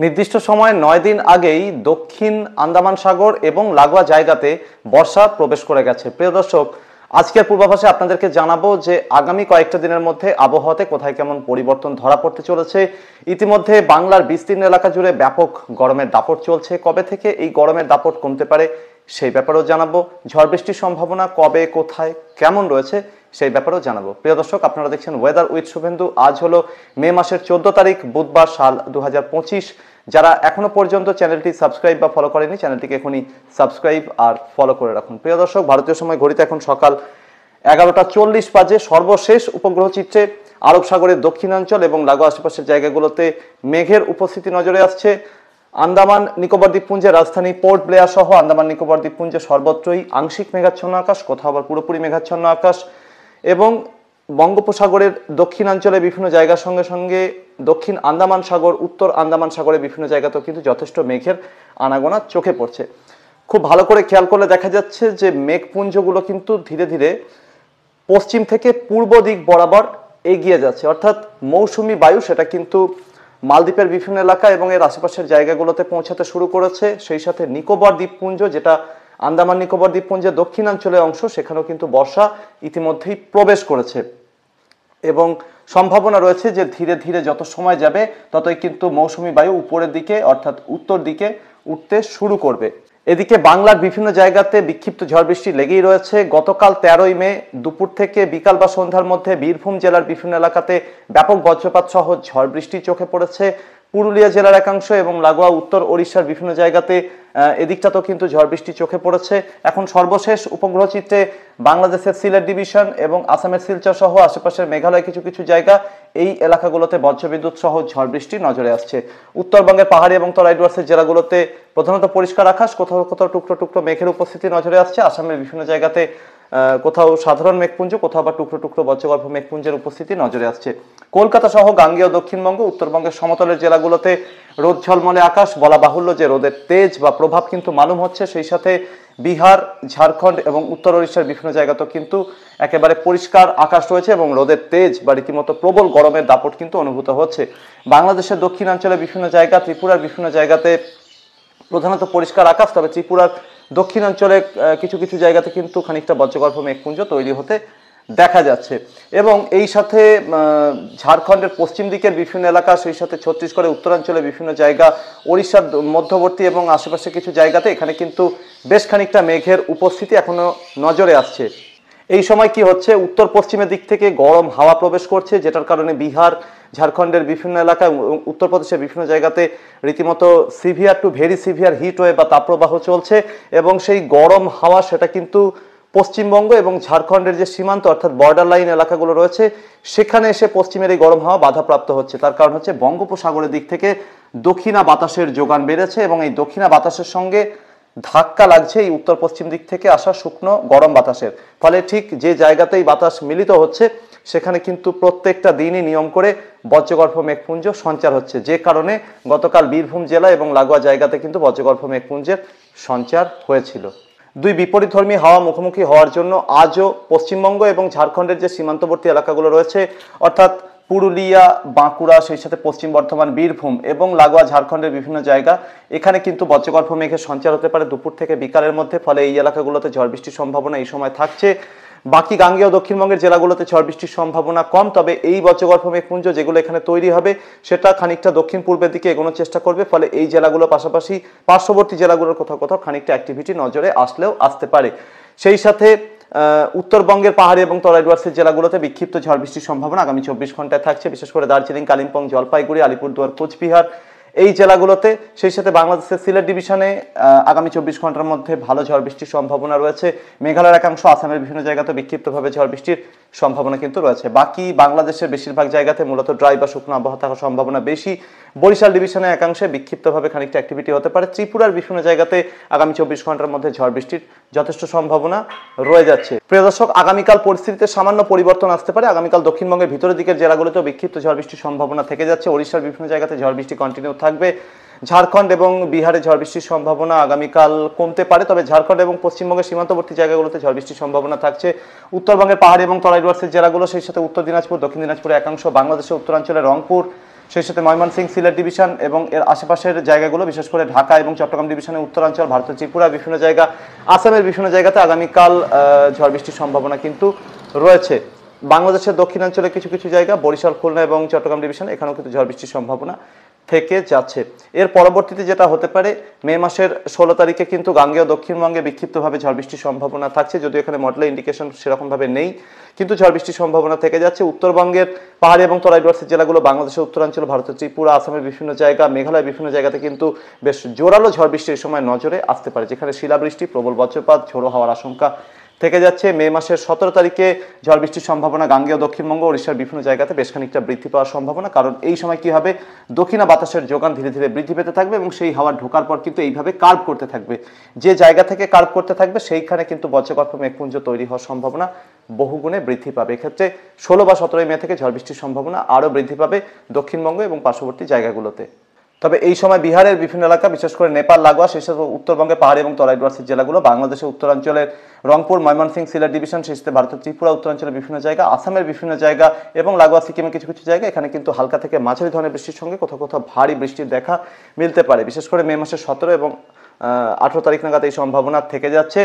নির্দিষ্ট সময় 9 দিন আগেই দক্ষিণ আন্দামান সাগর এবং লাগোয়া জায়গাতে বর্ষা প্রবেশ করে গেছে। প্রিয় দর্শক, আজকের পূর্বাভাসে আপনাদেরকে জানাবো যে আগামী কয়েকটা দিনের মধ্যে আবহাওয়াতে কোথায় কেমন পরিবর্তন ধরা পড়তে চলেছে। ইতিমধ্যে বাংলার বিস্তীর্ণ এলাকা জুড়ে ব্যাপক গরমের দাপট চলছে। কবে থেকে এই গরমের দাপট কমতে পারে সেই ব্যাপারেও জানাবো। ঝড় বৃষ্টির সম্ভাবনা কবে কোথায় কেমন রয়েছে সেই ব্যাপারেও জানাবো। প্রিয় দর্শক, আপনারা দেখছেন ওয়েদার উইথ শুভেন্দু। আজ হলো মে মাসের 14 তারিখ, বুধবার, সাল 2025। যারা এখনো পর্যন্ত চ্যানেলটি সাবস্ক্রাইব বা ফলো করেনি, চ্যানেলটিকে এখনই সাবস্ক্রাইব আর ফলো করে রাখুন। প্রিয় দর্শক, ভারতীয় সময় ঘড়িতে এখন সকাল 11:40 বাজে। সর্বশেষ উপগ্রহ চিত্রে আরব সাগরের দক্ষিণাঞ্চল এবং লাগোয়া আশেপাশের জায়গাগুলোতে মেঘের উপস্থিতি নজরে আসছে। আন্দামান নিকোবর দ্বীপপুঞ্জের রাজধানী পোর্ট ব্লেয়ার সহ আন্দামান নিকোবর দ্বীপপুঞ্জে সর্বত্রই আংশিক মেঘাচ্ছন্ন আকাশ, কোথাও আবার পুরোপুরি মেঘাচ্ছন্ন আকাশ, এবং বঙ্গোপসাগরের দক্ষিণাঞ্চলে বিভিন্ন জায়গার সঙ্গে সঙ্গে দক্ষিণ আন্দামান সাগর, উত্তর আন্দামান সাগরের বিভিন্ন জায়গাতেও কিন্তু যথেষ্ট মেঘের আনাগোনা চোখে পড়ছে। খুব ভালো করে খেয়াল করলে দেখা যাচ্ছে যে মেঘপুঞ্জগুলো কিন্তু ধীরে ধীরে পশ্চিম থেকে পূর্ব দিক বরাবর এগিয়ে যাচ্ছে, অর্থাৎ মৌসুমি বায়ু সেটা কিন্তু মালদ্বীপের বিভিন্ন এলাকা এবং এর আশেপাশের জায়গাগুলোতে পৌঁছাতে শুরু করেছে। সেই সাথে নিকোবর দ্বীপপুঞ্জ, যেটা আন্দামান নিকোবর দ্বীপপুঞ্জের দক্ষিণাঞ্চলের অংশ, সেখানেও কিন্তু বর্ষা ইতিমধ্যেই প্রবেশ করেছে এবং সম্ভাবনা রয়েছে যে ধীরে ধীরে যত সময় যাবে ততই কিন্তু মৌসুমি বায়ু উপরের দিকে অর্থাৎ উত্তর দিকে উঠতে শুরু করবে। এদিকে বাংলার বিভিন্ন জায়গাতে বিক্ষিপ্ত ঝড় বৃষ্টি লেগেই রয়েছে। গতকাল 13ই মে দুপুর থেকে বিকাল বা সন্ধ্যার মধ্যে বীরভূম জেলার বিভিন্ন এলাকাতে ব্যাপক বজ্রপাত সহ ঝড় বৃষ্টি চোখে পড়েছে। পুরুলিয়া জেলার একাংশ এবং লাগোয়া উত্তর ওড়িশার বিভিন্ন জায়গাতে এদিকটাতেও কিন্তু ঝড় বৃষ্টি চোখে পড়েছে। এখন সর্বশেষ উপগ্রহ চিত্রে বাংলাদেশের সিলেট ডিভিশন এবং আসামের শিলচর সহ আশেপাশের মেঘালয় কিছু কিছু জায়গা, এই এলাকাগুলোতে বজ্রবিদ্যুৎ সহ ঝড় বৃষ্টি নজরে আসছে। উত্তরবঙ্গের পাহাড়ি এবং তরাই ডুয়ার্সের জেলাগুলোতে প্রধানত পরিষ্কার আকাশ, কোথাও কোথাও টুকরো টুকরো মেঘের উপস্থিতি নজরে আসছে। আসামের বিভিন্ন জায়গাতে কোথাও সাধারণ মেঘপুঞ্জ, কোথাও বা টুকরো টুকরো বজ্রগর্ভ মেঘপুঞ্জের উপস্থিতি নজরে আসছে। কলকাতা সহ গাঙ্গেয় দক্ষিণবঙ্গ, উত্তরবঙ্গের সমতলের জেলাগুলোতে রোদ ঝলমলে আকাশ, বলা বাহুল্য যে রোদের তেজ বা প্রভাব কিন্তু মালুম হচ্ছে। সেই সাথে বিহার, ঝাড়খণ্ড এবং উত্তর ওড়িশার বিভিন্ন জায়গাতেও কিন্তু একেবারে পরিষ্কার আকাশ রয়েছে এবং রোদের তেজ বা রীতিমতো প্রবল গরমের দাপট কিন্তু অনুভূত হচ্ছে। বাংলাদেশের দক্ষিণাঞ্চলের বিভিন্ন জায়গা, ত্রিপুরার বিভিন্ন জায়গাতে প্রধানত পরিষ্কার আকাশ, তবে ত্রিপুরার দক্ষিণাঞ্চলে কিছু কিছু জায়গাতে কিন্তু খানিকটা বজ্রগর্ভ মেঘপুঞ্জ তৈরি হতে দেখা যাচ্ছে। এবং এই সাথে ঝাড়খণ্ডের পশ্চিম দিকের বিভিন্ন এলাকা, সেই সাথে ছত্তিশগড়ের উত্তরাঞ্চলের বিভিন্ন জায়গা, ওড়িশার মধ্যবর্তী এবং আশেপাশে কিছু জায়গাতে এখানে কিন্তু বেশ খানিকটা মেঘের উপস্থিতি এখনো নজরে আসছে। এই সময় কি হচ্ছে, উত্তর পশ্চিমের দিক থেকে গরম হাওয়া প্রবেশ করছে, যেটার কারণে বিহার, ঝাড়খণ্ডের বিভিন্ন এলাকায়, উত্তরপ্রদেশের বিভিন্ন জায়গাতে রীতিমতো severe to very severe heat wave বা তাপপ্রবাহ চলছে। এবং সেই গরম হাওয়া সেটা কিন্তু পশ্চিমবঙ্গ এবং ঝাড়খণ্ডের যে সীমান্ত অর্থাৎ বর্ডার লাইন এলাকাগুলো রয়েছে সেখানে এসে পশ্চিমের এই গরম হাওয়া বাধাপ্রাপ্ত হচ্ছে। তার কারণ হচ্ছে বঙ্গোপসাগরের দিক থেকে দক্ষিণা বাতাসের যোগান বেড়েছে এবং এই দক্ষিণা বাতাসের সঙ্গে ধাক্কা লাগছে এই উত্তর পশ্চিম দিক থেকে আসা শুকনো গরম বাতাসের ফলে ঠিক যে জায়গাতেই বাতাস মিলিত হচ্ছে সেখানে কিন্তু প্রত্যেকটা দিনই নিয়ম করে বজ্রগর্ভ মেঘপুঞ্জ সঞ্চার হচ্ছে, যে কারণে গতকাল বীরভূম জেলা এবং লাগোয়া জায়গাতে কিন্তু বজ্রগর্ভ মেঘপুঞ্জের সঞ্চার হয়েছিল। দুই বিপরীতধর্মী হাওয়া মুখোমুখি হওয়ার জন্য আজও পশ্চিমবঙ্গ এবং ঝাড়খণ্ডের যে সীমান্তবর্তী এলাকাগুলো রয়েছে অর্থাৎ পুরুলিয়া, বাঁকুড়া, সেই সাথে পশ্চিম বর্ধমান, বীরভূম এবং লাগোয়া ঝাড়খণ্ডের বিভিন্ন জায়গা, এখানে কিন্তু বজ্রগর্ভ মেঘের সঞ্চার হতে পারে দুপুর থেকে বিকালের মধ্যে। ফলে এই এলাকাগুলোতে ঝড় বৃষ্টির সম্ভাবনা এই সময় থাকছে। বাকি গাঙ্গেয় দক্ষিণবঙ্গের জেলাগুলোতে ঝড় বৃষ্টির সম্ভাবনা কম, তবে এই বজ্রগর্ভ মেঘপুঞ্জ যেগুলো এখানে তৈরি হবে সেটা খানিকটা দক্ষিণ পূর্বের দিকে এগোনোর চেষ্টা করবে। ফলে এই জেলাগুলো পাশাপাশি পার্শ্ববর্তী জেলাগুলোর কোথাও কোথাও খানিকটা অ্যাক্টিভিটি নজরে আসলেও আসতে পারে। সেই সাথে উত্তরবঙ্গের পাহাড়ি এবং তরাই ডুয়ার্সের জেলাগুলোতে বিক্ষিপ্ত ঝড় বৃষ্টির সম্ভাবনা আগামী 24 ঘন্টায় থাকছে, বিশেষ করে দার্জিলিং, কালিম্পং, জলপাইগুড়ি, আলিপুরদুয়ার, কোচবিহার এই জেলাগুলোতে। সেই সাথে বাংলাদেশের সিলেট ডিভিশনে আগামী 24 ঘন্টার মধ্যে ভালো ঝড় বৃষ্টির সম্ভাবনা রয়েছে। মেঘালয়ের একাংশ, আসামের বিভিন্ন জায়গাতে বিক্ষিপ্তভাবে ঝড় বৃষ্টির সম্ভাবনা কিন্তু রয়েছে। বাকি বাংলাদেশের বেশিরভাগ জায়গাতে মূলত ড্রাই বা শুকনো আবহাওয়া থাকার সম্ভাবনা বেশি। বরিশাল ডিভিশনের একাংশে বিক্ষিপ্তভাবে খানিকটা অ্যাক্টিভিটি হতে পারে। ত্রিপুরার বিভিন্ন জায়গাতে আগামী 24 ঘন্টার মধ্যে ঝড় বৃষ্টির যথেষ্ট সম্ভাবনা রয়ে যাচ্ছে। প্রিয় দর্শক, আগামীকাল পরিস্থিতিতে সামান্য পরিবর্তন আসতে পারে। আগামীকাল দক্ষিণবঙ্গের ভিতরের দিকের জেলাগুলোতেও বিক্ষিপ্ত ঝড় বৃষ্টির সম্ভাবনা থেকে যাচ্ছে। ওড়িশার বিভিন্ন জায়গাতে ঝড় বৃষ্টি কন্টিনিউ থাকবে। ঝাড়খণ্ড এবং বিহারে ঝড় বৃষ্টির সম্ভাবনা আগামীকাল কমতে পারে, তবে ঝাড়খণ্ড এবং পশ্চিমবঙ্গের সীমান্তবর্তী জায়গাগুলোতে ঝড় বৃষ্টির সম্ভাবনা থাকছে। উত্তরবঙ্গের পাহাড়ি এবং তরাই ডুয়ার্সের জেলাগুলো, সেই সাথে উত্তর দিনাজপুর, দক্ষিণ দিনাজপুরের একাংশ, বাংলাদেশের উত্তরাঞ্চলের রংপুর, সেই সাথে ময়মনসিংহ, সিলেট ডিভিশন এবং এর আশেপাশের জায়গাগুলো, বিশেষ করে ঢাকা এবং চট্টগ্রাম ডিভিশনের উত্তরাঞ্চল, ভারতের ত্রিপুরা বিভিন্ন জায়গা, আসামের বিভিন্ন জায়গাতে আগামীকাল ঝড় বৃষ্টির সম্ভাবনা কিন্তু রয়েছে। বাংলাদেশের দক্ষিণাঞ্চলে কিছু কিছু জায়গা, বরিশাল, খুলনা এবং চট্টগ্রাম ডিভিশন, এখানেও কিন্তু ঝড় বৃষ্টির সম্ভাবনা থেকে যাচ্ছে। এর পরবর্তীতে যেটা হতে পারে, মে মাসের 16 তারিখে কিন্তু গাঙ্গেয় দক্ষিণবঙ্গে বিক্ষিপ্তভাবে ঝড় বৃষ্টির সম্ভাবনা থাকছে, যদিও এখানে মডেলে ইন্ডিকেশন সেরকমভাবে নেই, কিন্তু ঝড় বৃষ্টির সম্ভাবনা থেকে যাচ্ছে। উত্তরবঙ্গের পাহাড়ি এবং তরাই ডুয়ার্সের জেলাগুলো, বাংলাদেশের উত্তরাঞ্চল, ভারতের ত্রিপুরা, আসামের বিভিন্ন জায়গা, মেঘালয়ের বিভিন্ন জায়গাতে কিন্তু বেশ জোরালো ঝড় বৃষ্টি এই সময় নজরে আসতে পারে, যেখানে শিলাবৃষ্টি, প্রবল বজ্রপাত, ঝোড়ো হওয়ার আশঙ্কা থেকে যাচ্ছে। মে মাসের 17 তারিখে ঝড় বৃষ্টির সম্ভাবনা গাঙ্গেয় দক্ষিণবঙ্গ, ওড়িশার বিভিন্ন জায়গাতে বেশ খানিকটা বৃদ্ধি পাওয়ার সম্ভাবনা, কারণ এই সময় কি হবে, দক্ষিণা বাতাসের যোগান ধীরে ধীরে বৃদ্ধি পেতে থাকবে এবং সেই হাওয়া ঢোকার পর কিন্তু এইভাবে কার্ভ করতে থাকবে। যে জায়গা থেকে কার্ভ করতে থাকবে সেইখানে কিন্তু বজ্রগর্ভ মেঘপুঞ্জ তৈরি হওয়ার সম্ভাবনা বহুগুণে বৃদ্ধি পাবে। এক্ষেত্রে 16 বা 17 মে থেকে ঝড় বৃষ্টির সম্ভাবনা আরও বৃদ্ধি পাবে দক্ষিণবঙ্গ এবং পার্শ্ববর্তী জায়গাগুলোতে। তবে এই সময় বিহারের বিভিন্ন এলাকা, বিশেষ করে নেপাল লাগোয়া, সেই সাথে উত্তরবঙ্গের পাহাড়ি এবং তরাই ডুয়ার্সের জেলাগুলো, বাংলাদেশের উত্তরাঞ্চলের রংপুর, ময়মনসিংহ, সিলেট ডিভিশন, সেই সাথে ভারতের ত্রিপুরা উত্তরাঞ্চলের বিভিন্ন জায়গা, আসামের বিভিন্ন জায়গা এবং লাগোয়া সিকিমের কিছু কিছু জায়গা, এখানে কিন্তু হালকা থেকে মাঝারি ধরনের বৃষ্টির সঙ্গে কোথাও কোথাও ভারী বৃষ্টির দেখা মিলতে পারে। বিশেষ করে মে মাসের 17 এবং 18 তারিখ নাগাদ এই সম্ভাবনা থেকে যাচ্ছে।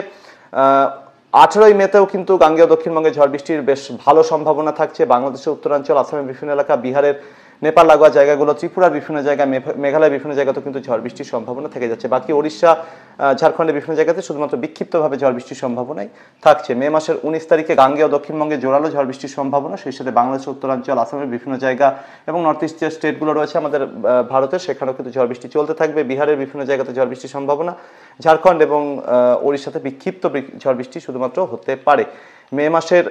18 মেতেও কিন্তু গাঙ্গেয় দক্ষিণবঙ্গে ঝড় বৃষ্টির বেশ ভালো সম্ভাবনা থাকছে। বাংলাদেশের উত্তরাঞ্চল, আসামের বিভিন্ন এলাকা, বিহারের, নেপাল লাগোয়া জায়গাগুলো, ত্রিপুরার বিভিন্ন জায়গায়, মেঘালয়ের বিভিন্ন জায়গাতেও কিন্তু ঝড় বৃষ্টির সম্ভাবনা থেকে যাচ্ছে। বাকি ওড়িশা, ঝাড়খণ্ডের বিভিন্ন জায়গাতে শুধুমাত্র বিক্ষিপ্তভাবে ঝড় বৃষ্টির সম্ভাবনাই থাকছে। মে মাসের 19 তারিখে গাঙ্গেয় দক্ষিণবঙ্গে জোরালো ঝড় বৃষ্টির সম্ভাবনা, সেই সাথে বাংলাদেশের উত্তরাঞ্চল, আসামের বিভিন্ন জায়গা এবং নর্থ ইস্ট যে স্টেটগুলো রয়েছে আমাদের ভারতের, সেখানেও কিন্তু ঝড় বৃষ্টি চলতে থাকবে। বিহারের বিভিন্ন জায়গাতে ঝড় বৃষ্টির সম্ভাবনা, ঝাড়খণ্ড এবং ওড়িশাতে বিক্ষিপ্ত ঝড় বৃষ্টি শুধুমাত্র হতে পারে। মে মাসের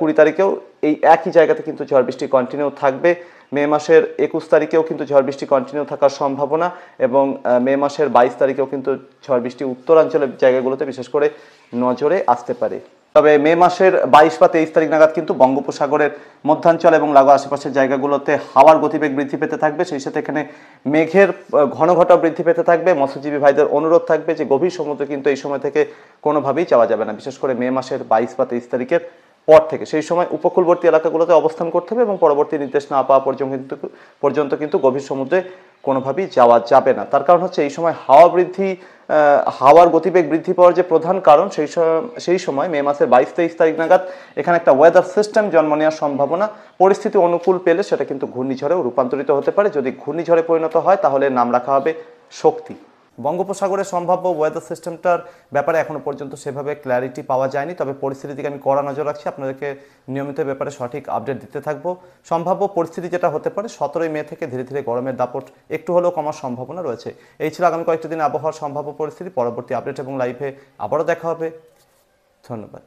20 তারিখেও এই একই জায়গাতে কিন্তু ঝড় বৃষ্টি কন্টিনিউ থাকবে। মে মাসের 21 তারিখেও কিন্তু ঝড় বৃষ্টি কন্টিনিউ থাকার সম্ভাবনা এবং মে মাসের 22 তারিখেও কিন্তু ঝড় বৃষ্টি উত্তরাঞ্চলের জায়গাগুলোতে বিশেষ করে নজরে আসতে পারে। তবে মে মাসের 22 বা 23 তারিখ নাগাদ কিন্তু বঙ্গোপসাগরের মধ্যাঞ্চল এবং লাগোয়া আশেপাশের জায়গাগুলোতে হাওয়ার গতিবেগ বৃদ্ধি পেতে থাকবে, সেই সাথে এখানে মেঘের ঘনঘটা বৃদ্ধি পেতে থাকবে। মৎস্যজীবী ভাইদের অনুরোধ থাকবে যে গভীর সমুদ্রে কিন্তু এই সময় থেকে কোনোভাবেই যাওয়া যাবে না, বিশেষ করে মে মাসের 22 বা 23 তারিখের পর থেকে। সেই সময় উপকূলবর্তী এলাকাগুলোতে অবস্থান করতে হবে এবং পরবর্তী নির্দেশ না পাওয়া পর্যন্ত কিন্তু গভীর সমুদ্রে কোনোভাবেই যাওয়া যাবে না। তার কারণ হচ্ছে এই সময় হাওয়ার গতিবেগ বৃদ্ধি পাওয়ার যে প্রধান কারণ, সেই সময় মে মাসের 22-23 তারিখ নাগাদ এখানে একটা ওয়েদার সিস্টেম জন্ম নেওয়ার সম্ভাবনা, পরিস্থিতি অনুকূল পেলে সেটা কিন্তু ঘূর্ণিঝড়েও রূপান্তরিত হতে পারে। যদি ঘূর্ণিঝড়ে পরিণত হয় তাহলে নাম রাখা হবে শক্তি। বঙ্গোপসাগরের সম্ভাব্য ওয়েদার সিস্টেমটার ব্যাপারে এখনো পর্যন্ত সেভাবে ক্ল্যারিটি পাওয়া যায়নি, তবে পরিস্থিতির দিকে আমি কড়া নজর রাখছি, আপনাদেরকে নিয়মিত ব্যাপারে সঠিক আপডেট দিতে থাকবো। সম্ভাব্য পরিস্থিতি যেটা হতে পারে, 17 মে থেকে ধীরে ধীরে গরমের দাপট একটু হলেও কমার সম্ভাবনা রয়েছে। এই ছিল আগামী কয়েকটি দিনে আবহাওয়ার সম্ভাব্য পরিস্থিতি। পরবর্তী আপডেট এবং লাইভে আবারও দেখা হবে। ধন্যবাদ।